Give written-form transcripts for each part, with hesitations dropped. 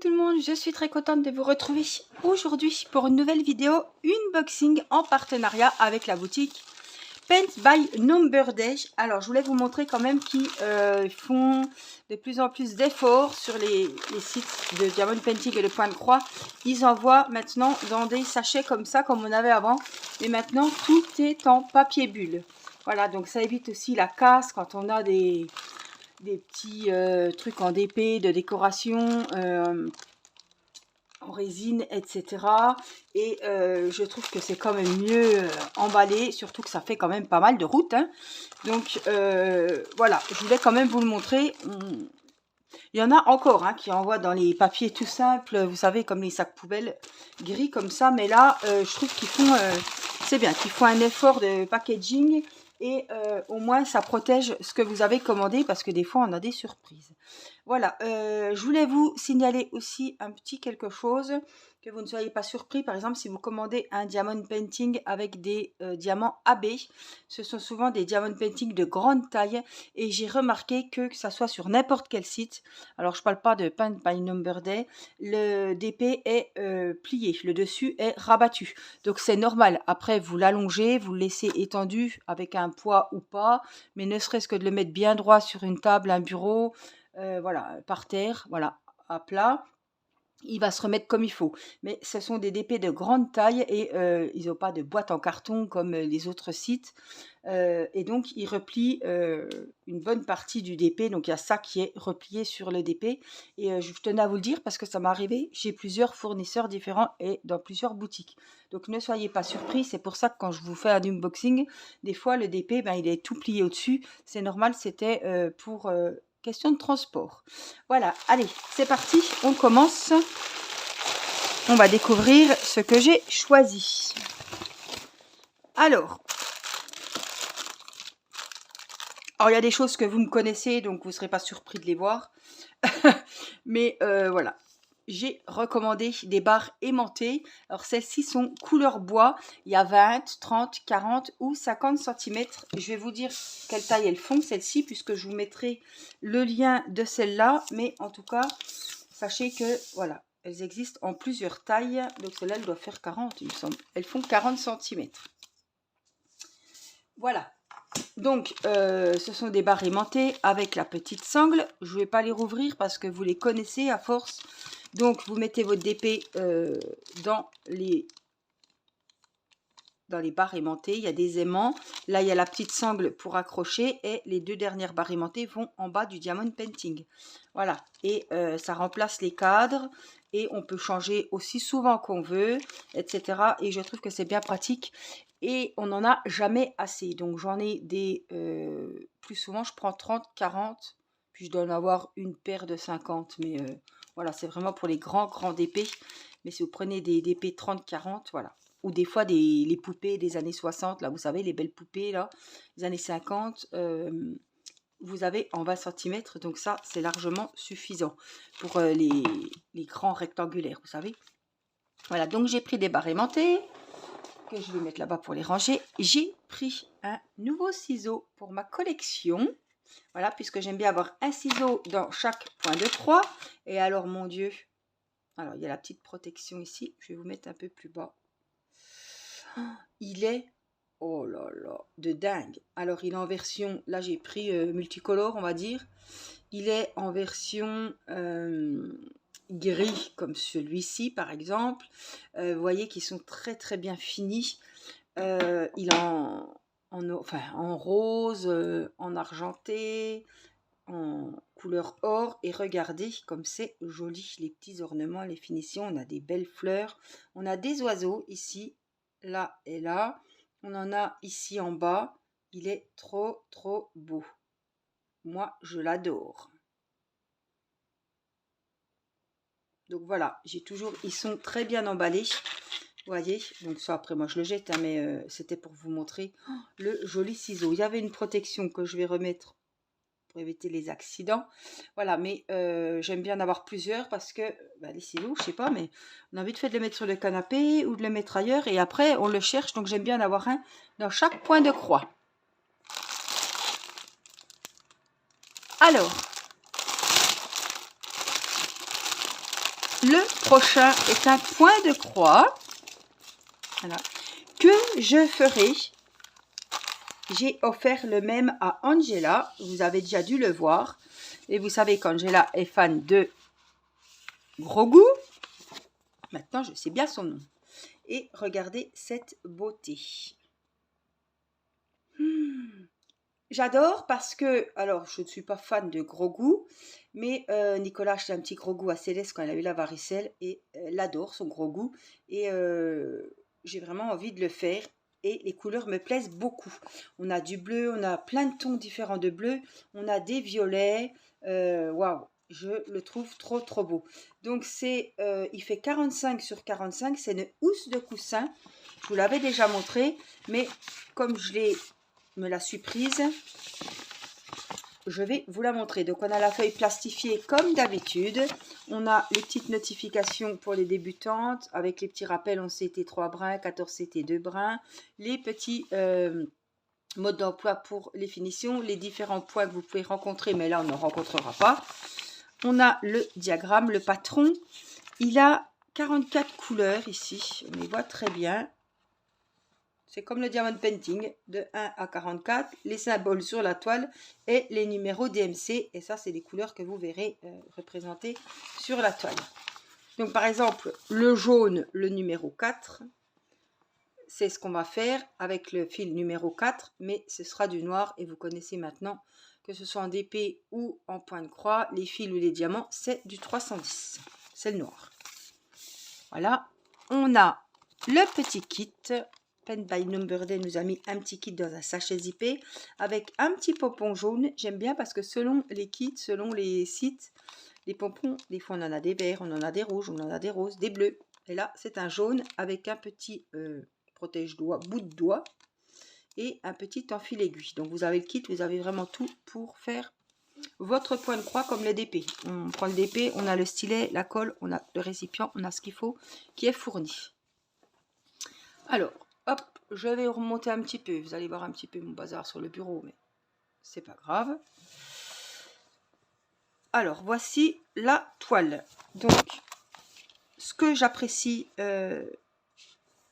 tout le monde, je suis très contente de vous retrouver aujourd'hui pour une nouvelle vidéo unboxing en partenariat avec la boutique Paint by Number Day. Alors je voulais vous montrer quand même qu'ils font de plus en plus d'efforts sur les sites de Diamond Painting et le Point de Croix. Ils envoient maintenant dans des sachets comme ça, comme on avait avant, mais maintenant tout est en papier bulle. Voilà, donc ça évite aussi la casse quand on a des petits trucs en DP de décoration en résine, etc. Et je trouve que c'est quand même mieux emballé, surtout que ça fait quand même pas mal de route, hein. Donc voilà, je voulais quand même vous le montrer. Il y en a encore hein, qui envoient dans les papiers tout simples, vous savez, comme les sacs poubelles gris comme ça, mais là je trouve qu'ils font c'est bien, qu'ils font un effort de packaging. Et au moins ça protège ce que vous avez commandé, parce que des fois on a des surprises. Voilà, je voulais vous signaler aussi un petit quelque chose, que vous ne soyez pas surpris. Par exemple, si vous commandez un diamond painting avec des diamants AB, ce sont souvent des diamond painting de grande taille, et j'ai remarqué que ça soit sur n'importe quel site, alors je parle pas de Paint by Number Day, le DP est plié, le dessus est rabattu, donc c'est normal. Après vous l'allongez, vous le laissez étendu avec un poids ou pas, mais ne serait-ce que de le mettre bien droit sur une table, un bureau, voilà, par terre, voilà, à plat, il va se remettre comme il faut. Mais ce sont des DP de grande taille, et ils n'ont pas de boîte en carton comme les autres sites, et donc ils replient une bonne partie du DP, donc il y a ça qui est replié sur le DP. Et je tenais à vous le dire parce que ça m'est arrivé chez plusieurs fournisseurs différents et dans plusieurs boutiques, donc ne soyez pas surpris. C'est pour ça que quand je vous fais un unboxing, des fois le DP, ben, il est tout plié au-dessus, c'est normal, c'était pour question de transport. Voilà, allez, c'est parti, on commence. On va découvrir ce que j'ai choisi. Alors, il y a des choses que vous me connaissez, donc vous ne serez pas surpris de les voir. Mais voilà, j'ai recommandé des barres aimantées. Alors celles-ci sont couleur bois. Il y a 20, 30, 40 ou 50 cm. Je vais vous dire quelle taille elles font, celles-ci, puisque je vous mettrai le lien de celle-là. Mais en tout cas, sachez que voilà, elles existent en plusieurs tailles. Donc celle-là, elle doit faire 40, il me semble. Elles font 40 cm. Voilà. Donc, ce sont des barres aimantées avec la petite sangle. Je ne vais pas les rouvrir parce que vous les connaissez à force. Donc, vous mettez votre DP dans les barres aimantées. Il y a des aimants. Là, il y a la petite sangle pour accrocher. Et les deux dernières barres aimantées vont en bas du diamond painting. Voilà. Et ça remplace les cadres. Et on peut changer aussi souvent qu'on veut, etc. Et je trouve que c'est bien pratique. Et on n'en a jamais assez. Donc j'en ai des... plus souvent, je prends 30, 40. Puis je dois en avoir une paire de 50. Mais voilà, c'est vraiment pour les grands DP. Mais si vous prenez des DP 30, 40, voilà. Ou des fois les poupées des années 60. Là, vous savez, les belles poupées, là, les années 50. Vous avez en 20 cm. Donc ça, c'est largement suffisant pour les grands rectangulaires, vous savez. Voilà, donc j'ai pris des barres aimantées que je vais mettre là-bas pour les ranger. J'ai pris un nouveau ciseau pour ma collection. Voilà, puisque j'aime bien avoir un ciseau dans chaque point de croix. Et alors, mon Dieu, alors il y a la petite protection ici. Je vais vous mettre un peu plus bas. Il est, oh là là, de dingue. Alors, il est en version, là j'ai pris multicolore, on va dire. Il est en version gris, comme celui-ci par exemple. Vous voyez qu'ils sont très très bien finis. Il est en rose, en argenté, en couleur or. Et regardez comme c'est joli, les petits ornements, les finitions. On a des belles fleurs. On a des oiseaux ici, là et là. On en a ici en bas. Il est trop trop beau. Moi, je l'adore. Donc voilà, j'ai toujours, ils sont très bien emballés. Vous voyez, donc ça après moi je le jette, hein, mais c'était pour vous montrer le joli ciseau. Il y avait une protection que je vais remettre pour éviter les accidents. Voilà, mais j'aime bien en avoir plusieurs parce que les ciseaux, je sais pas, mais on a vite fait de le mettre sur le canapé ou de le mettre ailleurs et après on le cherche. Donc j'aime bien en avoir un dans chaque point de croix. Alors, le prochain est un point de croix. Voilà. Que je ferai. J'ai offert le même à Angela. Vous avez déjà dû le voir. Et vous savez qu'Angela est fan de Gros Goût. Maintenant, je sais bien son nom. Et regardez cette beauté. J'adore parce que, alors je ne suis pas fan de Gros Goût, mais Nicolas a acheté un petit Gros Goût à Céleste quand elle a eu la varicelle et elle adore son Gros Goût. Et j'ai vraiment envie de le faire. Et les couleurs me plaisent beaucoup. On a du bleu, on a plein de tons différents de bleu, on a des violets. Waouh, je le trouve trop trop beau. Donc il fait 45 sur 45, c'est une housse de coussin. Je vous l'avais déjà montré, mais comme me la suis prise, je vais vous la montrer. Donc on a la feuille plastifiée comme d'habitude. On a les petites notifications pour les débutantes avec les petits rappels 11 CT 3 brins, 14 CT 2 brins, les petits modes d'emploi pour les finitions, les différents points que vous pouvez rencontrer, mais là on ne rencontrera pas. On a le diagramme, le patron. Il a 44 couleurs ici, on les voit très bien. C'est comme le diamond painting, de 1 à 44, les symboles sur la toile et les numéros DMC. Et ça, c'est les couleurs que vous verrez représentées sur la toile. Donc, par exemple, le jaune, le numéro 4, c'est ce qu'on va faire avec le fil numéro 4, mais ce sera du noir. Et vous connaissez maintenant, que ce soit en DP ou en point de croix, les fils ou les diamants, c'est du 310. C'est le noir. Voilà. On a le petit kit. Pen by Numberday nous a mis un petit kit dans un sachet zippé avec un petit pompon jaune. J'aime bien parce que selon les kits, selon les sites, les pompons, des fois on en a des verts, on en a des rouges, on en a des roses, des bleus. Et là, c'est un jaune avec un petit protège-doigt, bout de doigt et un petit enfil aiguille. Donc vous avez le kit, vous avez vraiment tout pour faire votre point de croix comme le DP. On prend le DP, on a le stylet, la colle, on a le récipient, on a ce qu'il faut qui est fourni. Alors, hop, je vais remonter un petit peu. Vous allez voir un petit peu mon bazar sur le bureau, mais c'est pas grave. Alors, voici la toile. Donc, ce que j'apprécie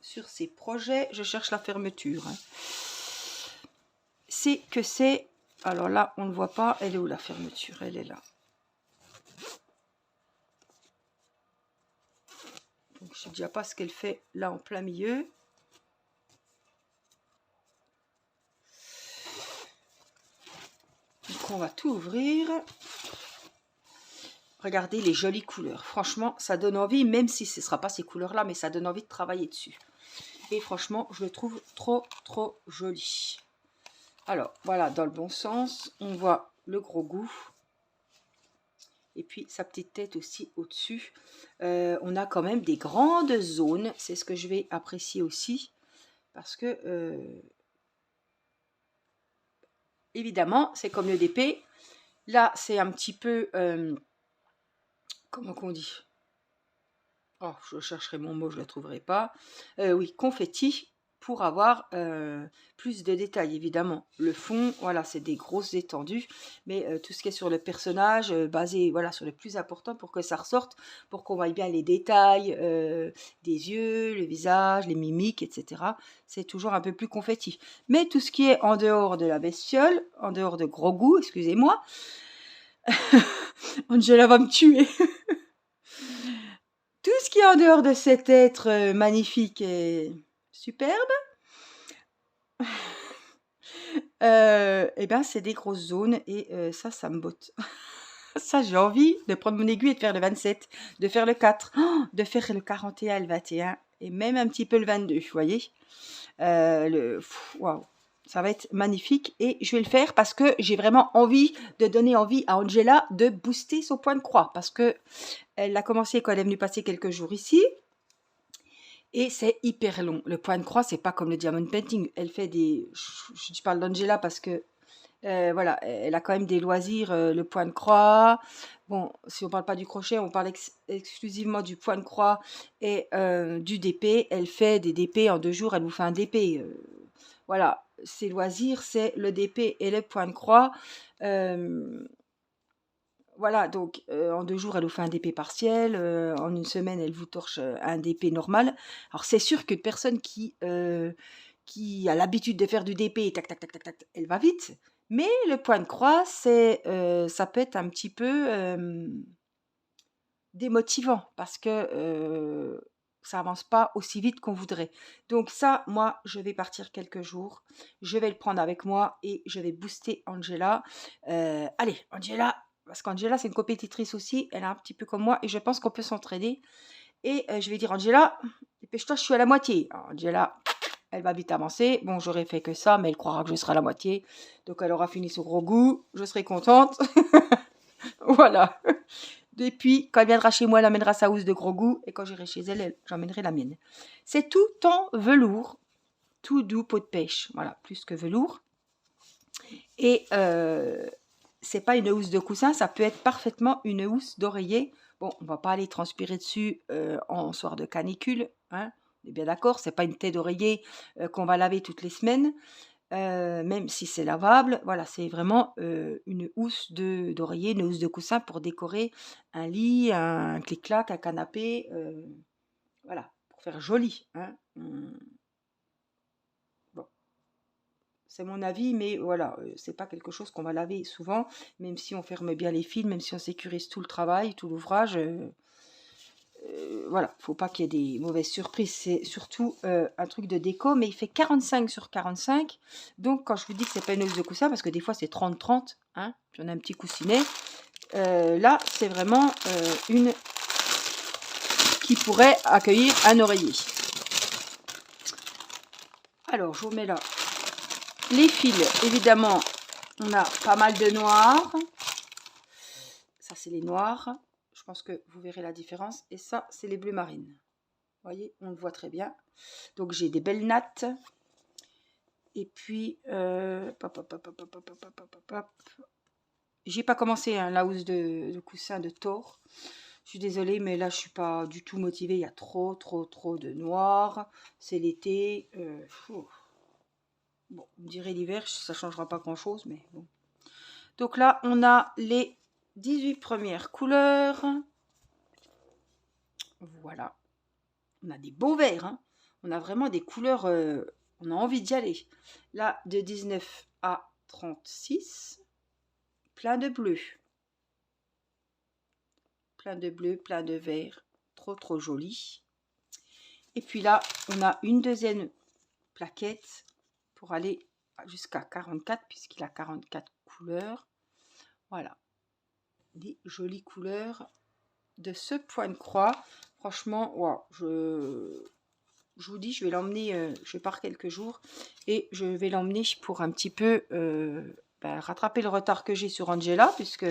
sur ces projets, je cherche la fermeture. Hein, c'est que c'est... Alors là, on ne le voit pas. Elle est où la fermeture? Elle est là. Donc, je ne sais déjà pas ce qu'elle fait là en plein milieu. Donc, on va tout ouvrir. Regardez les jolies couleurs. Franchement, ça donne envie, même si ce ne sera pas ces couleurs-là, mais ça donne envie de travailler dessus. Et franchement, je le trouve trop, trop joli. Alors, voilà, dans le bon sens, on voit le Gros Goût. Et puis, sa petite tête aussi au-dessus. On a quand même des grandes zones. C'est ce que je vais apprécier aussi. Parce que, évidemment, c'est comme le DP. Là, c'est un petit peu... comment qu'on dit? Oh, je chercherai mon mot, je ne le trouverai pas. Oui, confetti, pour avoir plus de détails, évidemment. Le fond, voilà, c'est des grosses étendues, mais tout ce qui est sur le personnage, basé voilà, sur le plus important pour que ça ressorte, pour qu'on voie bien les détails des yeux, le visage, les mimiques, etc. C'est toujours un peu plus confetti. Mais tout ce qui est en dehors de la bestiole, en dehors de Gros Goût, excusez-moi, Angela va me tuer. Tout ce qui est en dehors de cet être magnifique et superbe, eh ben, c'est des grosses zones et ça me botte. Ça, j'ai envie de prendre mon aiguille et de faire le 27, de faire le 4, de faire le 41, le 21 et même un petit peu le 22, vous voyez. Waouh, ça va être magnifique et je vais le faire parce que j'ai vraiment envie de donner envie à Angela de booster son point de croix parce que elle a commencé quand elle est venue passer quelques jours ici. Et c'est hyper long. Le point de croix, c'est pas comme le diamond painting. Elle fait des... Je parle d'Angela parce que, voilà, elle a quand même des loisirs, le point de croix. Bon, si on parle pas du crochet, on parle exclusivement du point de croix et du DP. Elle fait des DP en 2 jours, elle vous fait un DP. Voilà, ses loisirs, c'est le DP et le point de croix. voilà, donc en 2 jours, elle vous fait un DP partiel, en une semaine, elle vous torche un DP normal. Alors c'est sûr qu'une personne qui a l'habitude de faire du DP, tac, tac, tac, tac, tac, elle va vite. Mais le point de croix, c'est, ça peut être un petit peu démotivant parce que ça avance pas aussi vite qu'on voudrait. Donc ça, moi, je vais partir quelques jours. Je vais le prendre avec moi et je vais booster Angela. Allez, Angela, parce qu'Angela, c'est une compétitrice aussi. Elle est un petit peu comme moi et je pense qu'on peut s'entraider. Et je vais dire, Angela, dépêche-toi, je suis à la moitié. Alors, Angela, elle va vite avancer. Bon, j'aurais fait que ça, mais elle croira que je serai à la moitié. Donc, elle aura fini son gros goût. Je serai contente. Voilà. Et puis, quand elle viendra chez moi, elle amènera sa housse de gros goût. Et quand j'irai chez elle, j'emmènerai la mienne. C'est tout en velours. Tout doux, peau de pêche. Voilà, plus que velours. Et c'est pas une housse de coussin, ça peut être parfaitement une housse d'oreiller. Bon, on va pas aller transpirer dessus en soir de canicule. Hein, on est bien d'accord, c'est pas une tête d'oreiller qu'on va laver toutes les semaines. Même si c'est lavable, voilà, c'est vraiment une housse d'oreiller, une housse de coussin pour décorer un lit, un clic-clac, un canapé, voilà, pour faire joli. Hein. Bon, c'est mon avis, mais voilà, c'est pas quelque chose qu'on va laver souvent, même si on ferme bien les fils, même si on sécurise tout le travail, tout l'ouvrage. Voilà, faut pas qu'il y ait des mauvaises surprises. C'est surtout un truc de déco, mais il fait 45 sur 45. Donc, quand je vous dis que c'est pas une housse de coussin, parce que des fois c'est 30-30, hein, puis on a un petit coussinet. Là, c'est vraiment une qui pourrait accueillir un oreiller. Alors, je vous mets là les fils. Évidemment, on a pas mal de noirs. Ça, c'est les noirs. Je pense que vous verrez la différence. Et ça, c'est les bleus marines. Vous voyez, on le voit très bien. Donc, j'ai des belles nattes. Et puis, j'ai pas commencé hein, la housse de coussin de Thor. Je suis désolée, mais là, je suis pas du tout motivée. Il y a trop de noir. C'est l'été. Bon, on dirait l'hiver, ça changera pas grand-chose, mais bon. Donc là, on a les 18 premières couleurs. Voilà. On a des beaux verts. Hein. On a vraiment des couleurs... on a envie d'y aller. Là, de 19 à 36. Plein de bleu. Plein de bleu, plein de vert. Trop joli. Et puis là, on a une deuxième plaquette pour aller jusqu'à 44, puisqu'il a 44 couleurs. Voilà. Des jolies couleurs de ce point de croix. Franchement, wow, je vous dis, je vais l'emmener, je pars quelques jours et je vais l'emmener pour un petit peu rattraper le retard que j'ai sur Angela, puisque...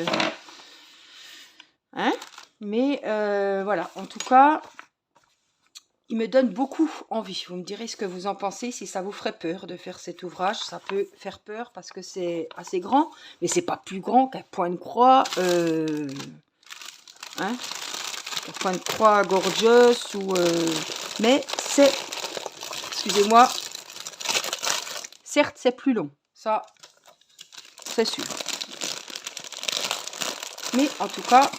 Hein, mais voilà, en tout cas, il me donne beaucoup envie. Vous me direz ce que vous en pensez, si ça vous ferait peur de faire cet ouvrage. Ça peut faire peur parce que c'est assez grand, mais c'est pas plus grand qu'un point de croix. Hein, un point de croix gorgeous ou mais c'est, excusez-moi, certes c'est plus long, ça c'est sûr, mais en tout cas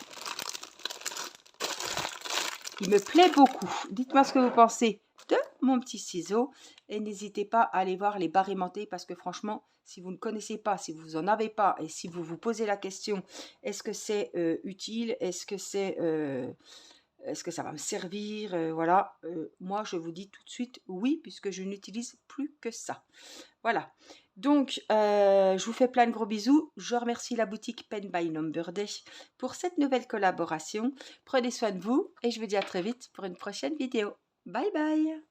il me plaît beaucoup. Dites-moi ce que vous pensez de mon petit ciseau et n'hésitez pas à aller voir les barres aimantées parce que franchement, si vous ne connaissez pas, si vous en avez pas et si vous vous posez la question, est-ce que c'est utile, est-ce que ça va me servir, voilà, moi je vous dis tout de suite oui puisque je n'utilise plus que ça. Voilà, donc je vous fais plein de gros bisous. Je remercie la boutique Pen by Number Day pour cette nouvelle collaboration. Prenez soin de vous et je vous dis à très vite pour une prochaine vidéo. Bye bye.